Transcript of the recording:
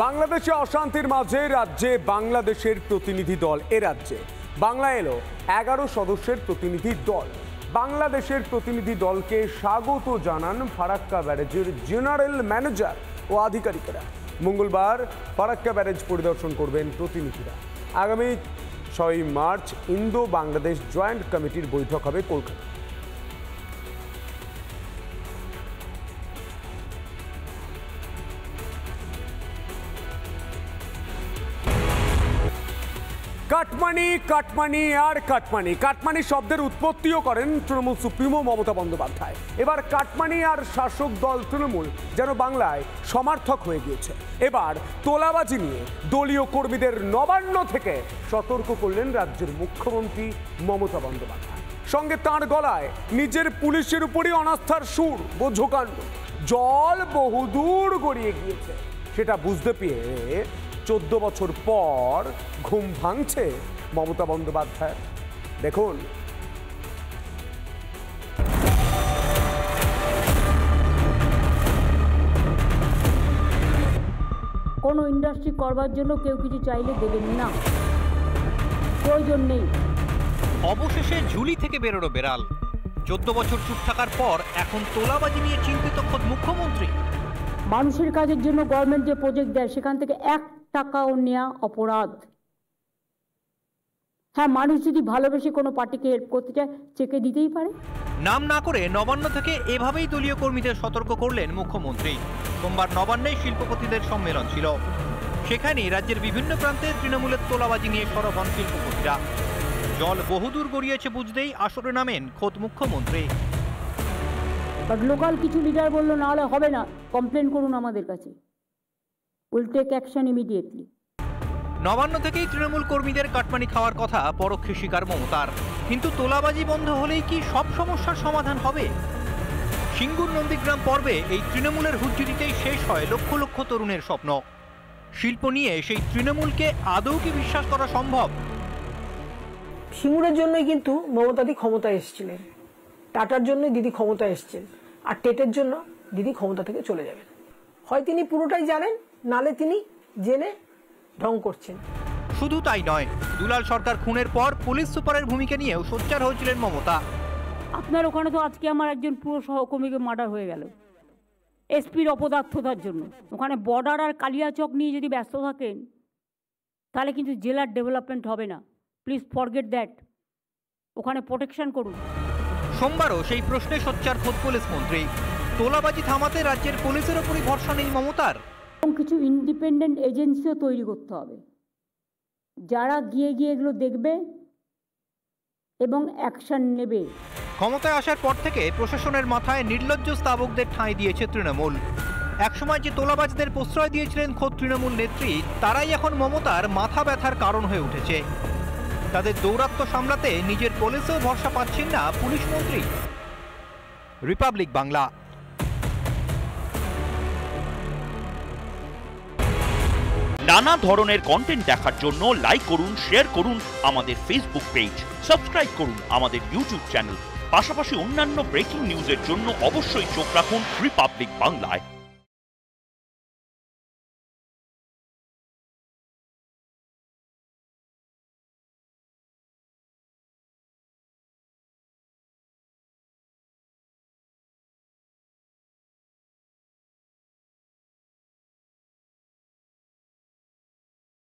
বাংলাদেশে অশান্তির মাঝে রাজ্যে বাংলাদেশের প্রতিনিধি দল রাজ্যে বাংলা এলো 11 সদস্যের প্রতিনিধি দল। বাংলাদেশের প্রতিনিধি দলকে স্বাগত জানান ফারাক্কা ব্যারেজের জেনারেল ম্যানেজার ও আধিকারিকেরা। মঙ্গলবার ফারাক্কা ব্যারেজ পরিদর্শন করবেন প্রতিনিধিরা। আগামী 6 মার্চ ইন্দো বাংলাদেশ জয়েন্ট কমিটির বৈঠক হবে কলকাতা। কাটমানি কাটমানি আর কাটমানি। কাটমানি শব্দের উৎপত্তিও করেন তৃণমূল সুপ্রিমো মমতা বন্দ্যোপাধ্যায়। এবার কাটমানি আর শাসক দল তৃণমূল যেন বাংলায় সমার্থক হয়ে গিয়েছে। এবার তোলাবাজি নিয়ে দলীয় কর্মীদের নবান্ন থেকে সতর্ক করলেন রাজ্যের মুখ্যমন্ত্রী মমতা বন্দ্যোপাধ্যায়। সঙ্গে তাঁর গলায় নিজের পুলিশের উপরই অনাস্থার সুর। বোঝকাণ্ড, জল বহুদূর গড়িয়ে গিয়েছে সেটা বুঝতে পেরে 14 বছর পর ঘুম ভাঙছে মমতা বন্দ্যোপাধ্যায়। দেখুন, কোনো ইন্ডাস্ট্রি করবার জন্য কেউ কিছু চাইলে দেবেন না, প্রয়োজন নেই। অবশেষে ঝুলি থেকে বেরোলো বেড়াল। 14 বছর চুপ থাকার পর এখন তোলাবাজি নিয়ে চিন্তিত খোদ মুখ্যমন্ত্রী। মানুষের কাজের জন্য গভর্নমেন্ট যে প্রজেক্ট দেয় সেখান থেকে 1 টাকাও নেওয়া অপরাধ। হ্যাঁ, মানুষ যদি ভালোবেসে কোনো পার্টিকে হেল্প করতে চায় চেকে দিতেই পারে। নাম না করে নবান্ন থেকে এভাবেই দলীয় কর্মীদের সতর্ক করলেন মুখ্যমন্ত্রী। সোমবার নবান্নে শিল্পপতিদের সম্মেলন ছিল। সেখানে রাজ্যের বিভিন্ন প্রান্তে তৃণমূলের তোলাবাজি নিয়ে সরব হন শিল্পপতিরা। জল বহুদূর গড়িয়েছে বুঝতেই আসরে নামেন খোদ মুখ্যমন্ত্রী। বাট লোকাল কিছু লিডার বললো না হলে হবে না, কমপ্লেন করুন আমাদের কাছে, will take action immediately. Nabanna থেকেই তৃণমূল কর্মীদের কাটমানি খাওয়ার কথা পরোক্ষে স্বীকার মমতার। কিন্তু তোলাবাজি বন্ধ হলেই কি সব সমস্যার সমাধান হবে? সিঙ্গুর নন্দীগ্রাম পর্বে এই তৃণমূলের হুজ্জুরিতেই শেষ হয় লক্ষ লক্ষ তরুণের স্বপ্ন। শিল্প নিয়ে সেই তৃণমূলকে আদৌ কি বিশ্বাস করা সম্ভব? সিঙ্গুরের জন্যই কিন্তু মমতাদি ক্ষমতা এসেছিলেন, টাটার জন্যই দিদি ক্ষমতা এসছেন, আর টেটের জন্য দিদি ক্ষমতা থেকে চলে যাবেন। হয় তিনি পুরোটাই জানেন, নালে তিনি জেনে ঢং করছেন। শুধু তাই নয়, দুলাল সরকার খুনের পর পুলিশ সুপারের ভূমিকা নিয়েও সোচ্চার হয়েছিলেন মমতা। আপনার ওখানে তো আজকে আমার একজন পুরো সহকর্মীকে মার্ডার হয়ে গেল এসপির অপদার্থতার জন্য। ওখানে বর্ডার আর কালিয়াচক নিয়ে যদি ব্যস্ত থাকেন তাহলে কিন্তু জেলার ডেভেলপমেন্ট হবে না। Please forget that. ওখানে প্রোটেকশন করুন। সোমবারও সেই প্রশ্নে সোচ্চার খোদ পুলিশ মন্ত্রী। তোলাবাজি থামাতে রাজ্যের পুলিশের ওপরই ভরসা নেই মমতার। এবং কিছু ইন্ডিপেন্ডেন্ট এজেন্সিও তৈরি করতে হবে যারা গিয়ে গিয়ে এগুলো দেখবে এবং অ্যাকশন নেবে। ক্ষমতায় আসার পর থেকে প্রশাসনের মাথায় নির্লজ্জ স্তাবকদের ঠাঁই দিয়েছে তৃণমূল। একসময় যে তোলাবাজদের প্রশ্রয় দিয়েছিলেন খোদ তৃণমূল নেত্রী, তারাই এখন মমতার মাথা ব্যথার কারণ হয়ে উঠেছে। তাদের দৌরাত্ম্য সামলাতে নিজের পুলিশেও ভরসা পাচ্ছেন না পুলিশ মন্ত্রী। রিপাবলিক বাংলা। নানা ধরনের কন্টেন্ট দেখার জন্য লাইক করুন, শেয়ার করুন আমাদের ফেসবুক পেজ, সাবস্ক্রাইব করুন আমাদের ইউটিউব চ্যানেল। পাশাপাশি অন্যান্য ব্রেকিং নিউজের জন্য অবশ্যই চোখ রাখুন রিপাবলিক বাংলায়।